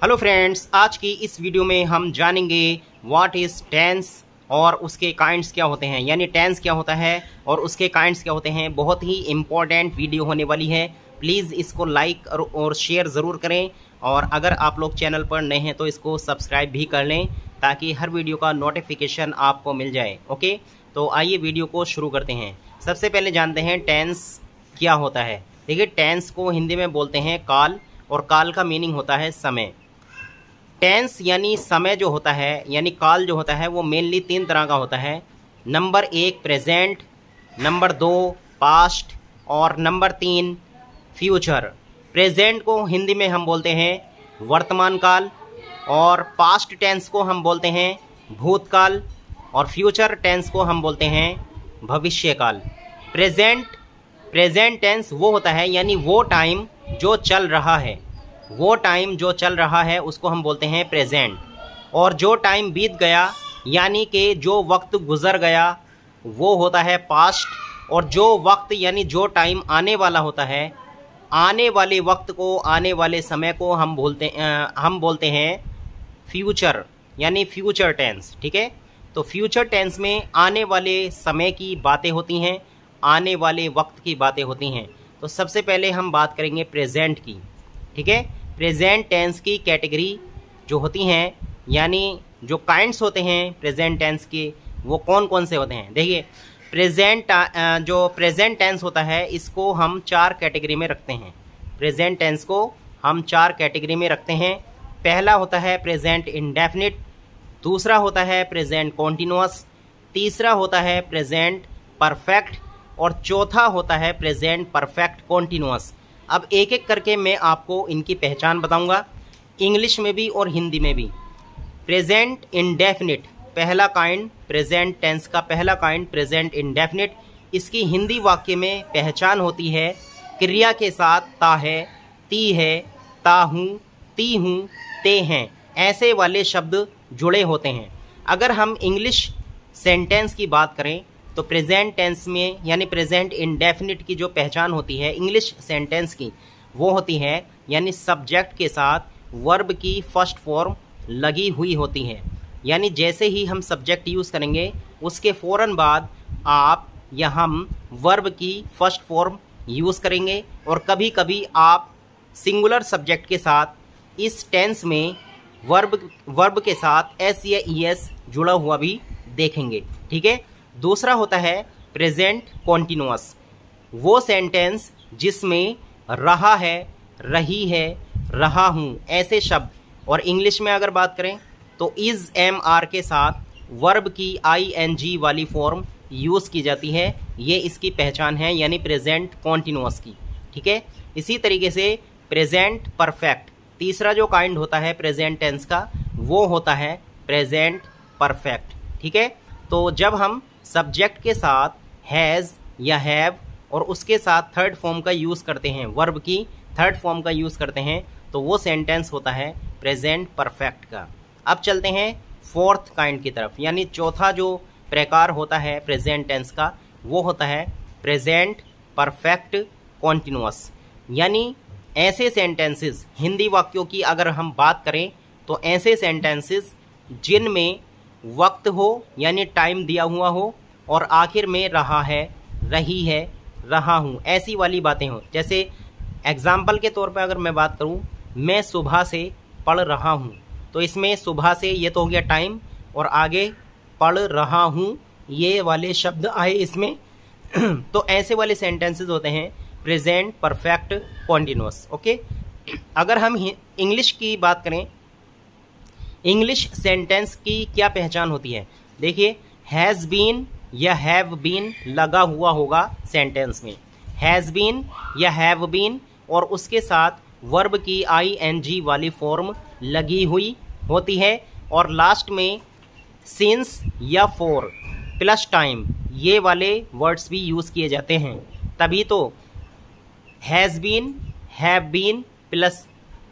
Hello friends, आज की इस वीडियो में हम जानेंगे व्हाट इज़ टेंस और उसके काइंड्स क्या होते हैं, यानी टेंस क्या होता है और उसके काइंड्स क्या होते हैं। बहुत ही इम्पोर्टेंट वीडियो होने वाली है। प्लीज़ इसको लाइक और शेयर ज़रूर करें, और अगर आप लोग चैनल पर नए हैं तो इसको सब्सक्राइब भी कर लें ताकि हर वीडियो का नोटिफिकेशन आपको मिल जाए। ओके, तो आइए वीडियो को शुरू करते हैं। सबसे पहले जानते हैं टेंस क्या होता है। देखिए, टेंस को हिंदी में बोलते हैं काल, और काल का मीनिंग होता है समय। टेंस यानी समय जो होता है, यानी काल जो होता है, वो मेनली 3 तरह का होता है। नंबर 1 प्रेजेंट, नंबर 2 पास्ट और नंबर 3 फ्यूचर। प्रेजेंट को हिंदी में हम बोलते हैं वर्तमान काल, और पास्ट टेंस को हम बोलते हैं भूतकाल, और फ्यूचर टेंस को हम बोलते हैं भविष्यकाल। प्रेजेंट टेंस वो होता है, यानी वो टाइम जो चल रहा है, वो टाइम जो चल रहा है उसको हम बोलते हैं प्रेजेंट। और जो टाइम बीत गया, यानी कि जो वक्त गुजर गया, वो होता है पास्ट। और जो वक्त यानी जो टाइम आने वाला होता है, आने वाले वक्त को, आने वाले समय को हम बोलते हैं फ्यूचर, यानी फ्यूचर टेंस। ठीक है, तो फ्यूचर टेंस में आने वाले समय की बातें होती हैं, आने वाले वक्त की बातें होती हैं। तो सबसे पहले हम बात करेंगे प्रेजेंट की। ठीक है, प्रेजेंट टेंस की कैटेगरी जो होती हैं, यानी जो काइंड्स होते हैं प्रेजेंट टेंस के, वो कौन कौन से होते हैं। देखिए, जो प्रेजेंट टेंस होता है, इसको हम 4 कैटेगरी में रखते हैं। प्रेजेंट टेंस को हम 4 कैटेगरी में रखते हैं। पहला होता है प्रेजेंट इंडेफिनिट, दूसरा होता है प्रेजेंट कॉन्टिन्यूअस, तीसरा होता है प्रेजेंट परफेक्ट, और चौथा होता है प्रेजेंट परफेक्ट कॉन्टिन्यूअस। अब एक एक करके मैं आपको इनकी पहचान बताऊंगा, इंग्लिश में भी और हिंदी में भी। प्रेजेंट इंडेफिनिट पहला काइंड, प्रेजेंट टेंस का पहला काइंड प्रेजेंट इंडेफिनिट। इसकी हिंदी वाक्य में पहचान होती है क्रिया के साथ ता है, ती है, ता हूँ, ती हूँ, ते हैं, ऐसे वाले शब्द जुड़े होते हैं। अगर हम इंग्लिश सेंटेंस की बात करें तो प्रेजेंट टेंस में, यानी प्रेजेंट इंडेफिनिट की जो पहचान होती है इंग्लिश सेंटेंस की, वो होती है यानी सब्जेक्ट के साथ वर्ब की फर्स्ट फॉर्म लगी हुई होती है। यानी जैसे ही हम सब्जेक्ट यूज़ करेंगे, उसके फ़ौरन बाद आप या हम वर्ब की फर्स्ट फॉर्म यूज़ करेंगे, और कभी कभी आप सिंगुलर सब्जेक्ट के साथ इस टेंस में वर्ब के साथ एस या ईएस जुड़ा हुआ भी देखेंगे। ठीक है, दूसरा होता है प्रेजेंट कॉन्टिन्यूअस, वो सेंटेंस जिसमें रहा है, रही है, रहा हूँ, ऐसे शब्द। और इंग्लिश में अगर बात करें तो इज एम आर के साथ वर्ब की ING वाली फॉर्म यूज़ की जाती है। ये इसकी पहचान है, यानी प्रेजेंट कॉन्टिन्यूअस की। ठीक है, इसी तरीके से प्रेजेंट परफेक्ट, तीसरा जो काइंड होता है प्रेजेंट टेंस का, वो होता है प्रेजेंट परफेक्ट। ठीक है, तो जब हम सब्जेक्ट के साथ हैज़ या हैव और उसके साथ थर्ड फॉर्म का यूज़ करते हैं, वर्ब की थर्ड फॉर्म का यूज़ करते हैं, तो वो सेंटेंस होता है प्रेजेंट परफेक्ट का। अब चलते हैं फोर्थ काइंड की तरफ, यानी चौथा जो प्रकार होता है प्रेजेंट टेंस का, वो होता है प्रेजेंट परफेक्ट कॉन्टिन्यूअस। यानी ऐसे सेंटेंसेस, हिंदी वाक्यों की अगर हम बात करें तो ऐसे सेंटेंसेस जिनमें वक्त हो, यानी टाइम दिया हुआ हो, और आखिर में रहा है, रही है, रहा हूँ, ऐसी वाली बातें हों। जैसे एग्जाम्पल के तौर पर अगर मैं बात करूँ, मैं सुबह से पढ़ रहा हूँ, तो इसमें सुबह से ये तो हो गया टाइम, और आगे पढ़ रहा हूँ, ये वाले शब्द आए इसमें। तो ऐसे वाले सेंटेंसेस होते हैं प्रेजेंट परफेक्ट कॉन्टिन्यूअस। ओके, अगर हम इंग्लिश की बात करें, इंग्लिश सेंटेंस की क्या पहचान होती है। देखिए, हैज़ बीन या हैव बीन लगा हुआ होगा सेंटेंस में, हैज़ बीन या हैव बीन, और उसके साथ वर्ब की ING वाली फॉर्म लगी हुई होती है, और लास्ट में सिंस या फॉर प्लस टाइम, ये वाले वर्ड्स भी यूज़ किए जाते हैं। तभी तो has been, have been plus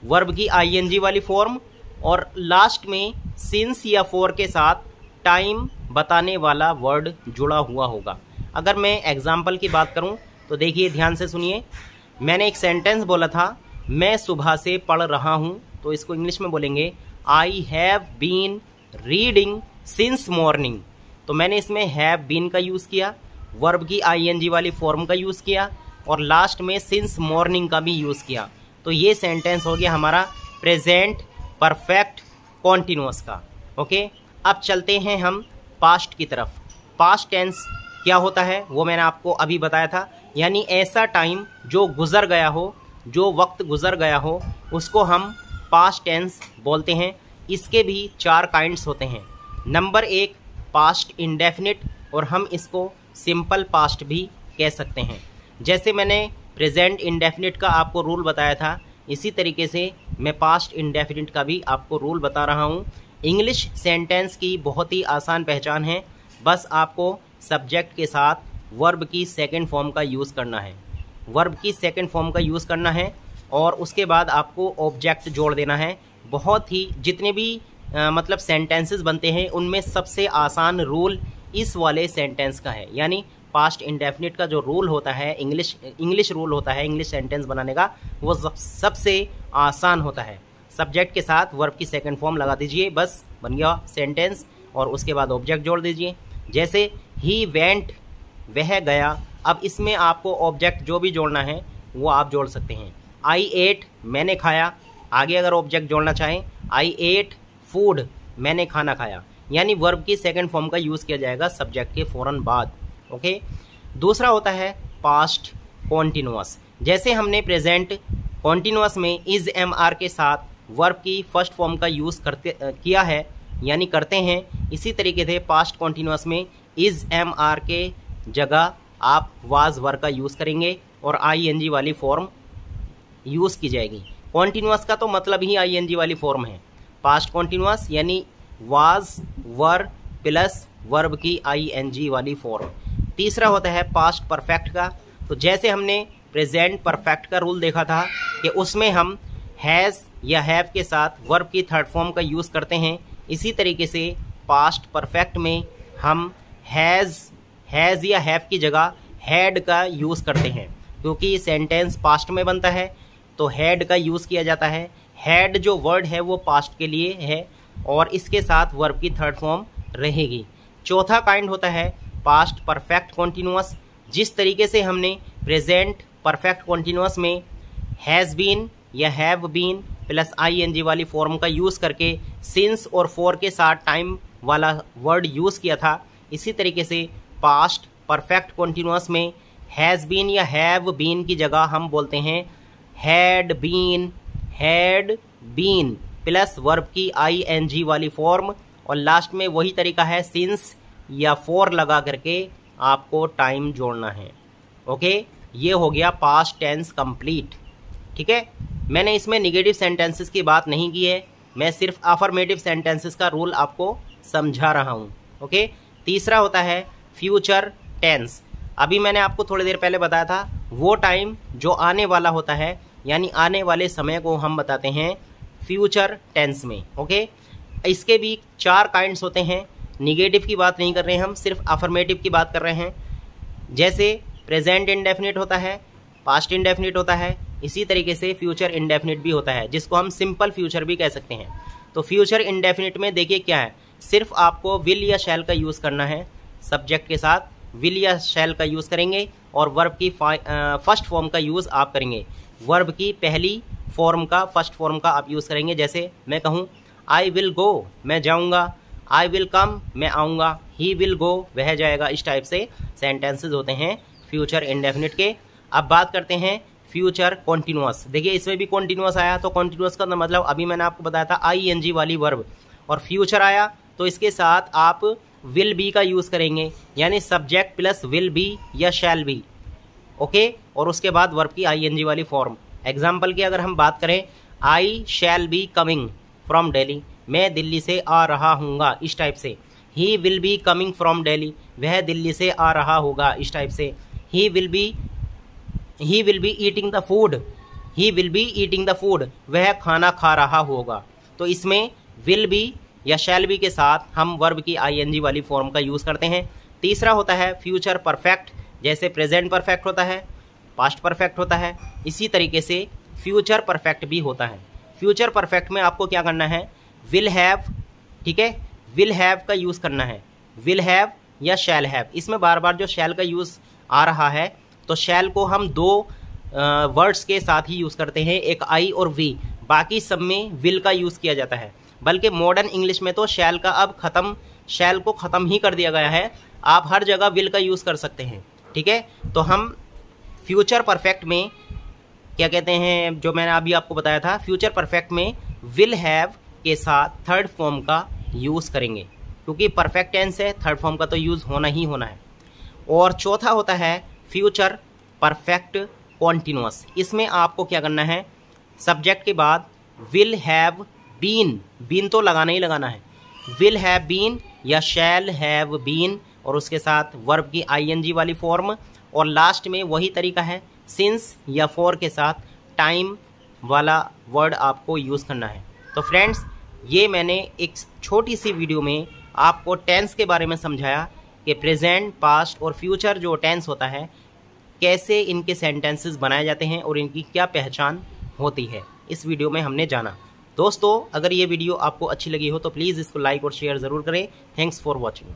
verb की ING वाली फॉर्म, और लास्ट में सिंस या फॉर के साथ टाइम बताने वाला वर्ड जुड़ा हुआ होगा। अगर मैं एग्जाम्पल की बात करूं तो देखिए, ध्यान से सुनिए। मैंने एक सेंटेंस बोला था, मैं सुबह से पढ़ रहा हूं, तो इसको इंग्लिश में बोलेंगे I have been reading since morning. तो मैंने इसमें हैव बीन का यूज़ किया, वर्ब की आईएनजी वाली फॉर्म का यूज़ किया और लास्ट में सिंस मॉर्निंग का भी यूज़ किया। तो ये सेंटेंस हो गया हमारा प्रेजेंट परफेक्ट कॉन्टिन्यूअस का। ओके, अब चलते हैं हम पास्ट की तरफ। पास्ट टेंस क्या होता है वो मैंने आपको अभी बताया था, यानी ऐसा टाइम जो गुजर गया हो, जो वक्त गुजर गया हो, उसको हम पास्ट टेंस बोलते हैं। इसके भी 4 काइंड्स होते हैं। नंबर 1 पास्ट इंडेफिनिट, और हम इसको सिंपल पास्ट भी कह सकते हैं। जैसे मैंने प्रेजेंट इंडेफिनिट का आपको रूल बताया था, इसी तरीके से मैं पास्ट इंडेफिनिट का भी आपको रूल बता रहा हूँ। इंग्लिश सेंटेंस की बहुत ही आसान पहचान है, बस आपको सब्जेक्ट के साथ वर्ब की सेकंड फॉर्म का यूज़ करना है। वर्ब की सेकंड फॉर्म का यूज़ करना है और उसके बाद आपको ऑब्जेक्ट जोड़ देना है। बहुत ही जितने भी मतलब सेंटेंसेस बनते हैं उनमें सबसे आसान रूल इस वाले सेंटेंस का है, यानी पास्ट इंडेफिनिट का जो रूल होता है, इंग्लिश रूल होता है इंग्लिश सेंटेंस बनाने का, वो सबसे आसान होता है। सब्जेक्ट के साथ वर्ब की सेकंड फॉर्म लगा दीजिए, बस बन गया सेंटेंस, और उसके बाद ऑब्जेक्ट जोड़ दीजिए। जैसे ही वेंट, वह गया। अब इसमें आपको ऑब्जेक्ट जो भी जोड़ना है वो आप जोड़ सकते हैं। आई एट, मैंने खाया। आगे अगर ऑब्जेक्ट जोड़ना चाहें, आई एट फूड, मैंने खाना खाया। यानी वर्ब की सेकंड फॉर्म का यूज़ किया जाएगा सब्जेक्ट के फ़ौरन बाद। ओके, दूसरा होता है पास्ट कॉन्टिन्यूअस। जैसे हमने प्रेजेंट कॉन्टिन्यूअस में इज एम आर के साथ वर्ब की फर्स्ट फॉर्म का यूज़ किया है, यानी करते हैं, इसी तरीके से पास्ट कॉन्टिन्यूअस में इज एम आर के जगह आप वाज वर्ब का यूज़ करेंगे और आईएनजी वाली फॉर्म यूज़ की जाएगी। कॉन्टिन्यूअस का तो मतलब ही आईएनजी वाली फॉर्म है। पास्ट कॉन्टिन्यूअस यानी वाज वर्ब प्लस वर्ब की आईएनजी वाली फॉर्म। तीसरा होता है पास्ट परफेक्ट का। तो जैसे हमने प्रेजेंट परफेक्ट का रूल देखा था कि उसमें हम हैज़ या हैव के साथ वर्ब की थर्ड फॉर्म का यूज़ करते हैं, इसी तरीके से पास्ट परफेक्ट में हम हैज़ या हैव की जगह हैड का यूज़ करते हैं, क्योंकि सेंटेंस पास्ट में बनता है तो हैड का यूज़ किया जाता है। हैड जो वर्ड है वो पास्ट के लिए है और इसके साथ वर्ब की थर्ड फॉर्म रहेगी। चौथा काइंड होता है पास्ट परफेक्ट कॉन्टिन्यूअस। जिस तरीके से हमने प्रेजेंट परफेक्ट कॉन्टिन्यूअस में हैज़ बीन या हैव बीन प्लस आईएनजी वाली फॉर्म का यूज़ करके सिंस और फॉर के साथ टाइम वाला वर्ड यूज़ किया था, इसी तरीके से पास्ट परफेक्ट कॉन्टिन्यूअस में हैज़ बीन या हैव बीन की जगह हम बोलते हैं हैड बीन प्लस वर्ब की आईएनजी वाली फॉर्म, और लास्ट में वही तरीका है सिंस या फॉर लगा करके आपको टाइम जोड़ना है। ओके, ये हो गया पास्ट टेंस कंप्लीट। ठीक है, मैंने इसमें निगेटिव सेंटेंसेस की बात नहीं की है, मैं सिर्फ अफर्मेटिव सेंटेंसेस का रूल आपको समझा रहा हूँ। ओके, तीसरा होता है फ्यूचर टेंस। अभी मैंने आपको थोड़ी देर पहले बताया था वो टाइम जो आने वाला होता है, यानी आने वाले समय को हम बताते हैं फ्यूचर टेंस में। ओके, इसके भी 4 काइंड्स होते हैं। निगेटिव की बात नहीं कर रहे हैं हम, सिर्फ अफर्मेटिव की बात कर रहे हैं। जैसे प्रेजेंट इंडेफिनिट होता है, पास्ट इंडेफिनिट होता है, इसी तरीके से फ्यूचर इंडेफिनिट भी होता है, जिसको हम सिंपल फ्यूचर भी कह सकते हैं। तो फ्यूचर इंडेफिनिट में देखिए क्या है, सिर्फ आपको विल या शैल का यूज़ करना है। सब्जेक्ट के साथ विल या शैल का यूज़ करेंगे और वर्ब की फर्स्ट फॉर्म का यूज़ आप करेंगे। वर्ब की पहली फॉर्म का फर्स्ट फॉर्म का आप यूज़ करेंगे। जैसे मैं कहूँ आई विल गो, मैं जाऊँगा, आई विल कम, मैं आऊँगा, ही विल गो, वह जाएगा। इस टाइप से सेंटेंसेस होते हैं फ्यूचर इंडेफिनिट के। अब बात करते हैं फ्यूचर कॉन्टिन्यूअस। देखिए इसमें भी कॉन्टिन्यूअस आया, तो कॉन्टिन्यूअस का मतलब अभी मैंने आपको बताया था आईएनजी वाली वर्ब, और फ्यूचर आया तो इसके साथ आप विल बी का यूज़ करेंगे, यानी सब्जेक्ट प्लस विल बी या शैल बी। ओके, और उसके बाद वर्ब की आईएनजी वाली फॉर्म। एग्जाम्पल की अगर हम बात करें, I shall be coming from Delhi, मैं दिल्ली से आ रहा हूँगा, इस टाइप से। He will be coming from Delhi, वह दिल्ली से आ रहा होगा, इस टाइप से। He will be eating the food, he will be eating the food, वह खाना खा रहा होगा। तो इसमें विल बी या शैल बी के साथ हम वर्ब की आईएनजी वाली फॉर्म का यूज़ करते हैं। तीसरा होता है फ्यूचर परफेक्ट। जैसे प्रेजेंट परफेक्ट होता है, पास्ट परफेक्ट होता है, इसी तरीके से फ्यूचर परफेक्ट भी होता है। फ्यूचर परफेक्ट में आपको क्या करना है, विल हैव, ठीक है, विल हैव का यूज़ करना है, विल हैव या शैल हैव। इसमें बार बार जो शैल का यूज़ आ रहा है, तो शैल को हम दो वर्ड्स के साथ ही यूज़ करते हैं, एक आई और वी, बाकी सब में विल का यूज़ किया जाता है। बल्कि मॉडर्न इंग्लिश में तो शैल का अब शैल को ख़त्म ही कर दिया गया है, आप हर जगह विल का यूज़ कर सकते हैं, ठीक है। तो हम फ्यूचर परफेक्ट में क्या कहते हैं, जो मैंने अभी आपको बताया था, फ्यूचर परफेक्ट में विल हैव के साथ थर्ड फॉर्म का यूज़ करेंगे, क्योंकि परफेक्ट टेंस है, थर्ड फॉर्म का तो यूज़ होना ही होना है। और चौथा होता है फ्यूचर परफेक्ट कॉन्टिन्यूअस। इसमें आपको क्या करना है, सब्जेक्ट के बाद विल हैव बीन, बीन तो लगाना ही लगाना है, विल हैव बीन या शैल हैव बीन, और उसके साथ वर्ब की आईएनजी वाली फॉर्म, और लास्ट में वही तरीका है, सिंस या फॉर के साथ टाइम वाला वर्ड आपको यूज़ करना है। तो फ्रेंड्स, ये मैंने एक छोटी सी वीडियो में आपको टेंस के बारे में समझाया कि प्रेजेंट, पास्ट और फ्यूचर जो टेंस होता है, कैसे इनके सेंटेंसेस बनाए जाते हैं और इनकी क्या पहचान होती है, इस वीडियो में हमने जाना। दोस्तों, अगर ये वीडियो आपको अच्छी लगी हो तो प्लीज़ इसको लाइक और शेयर ज़रूर करें। Thanks for watching.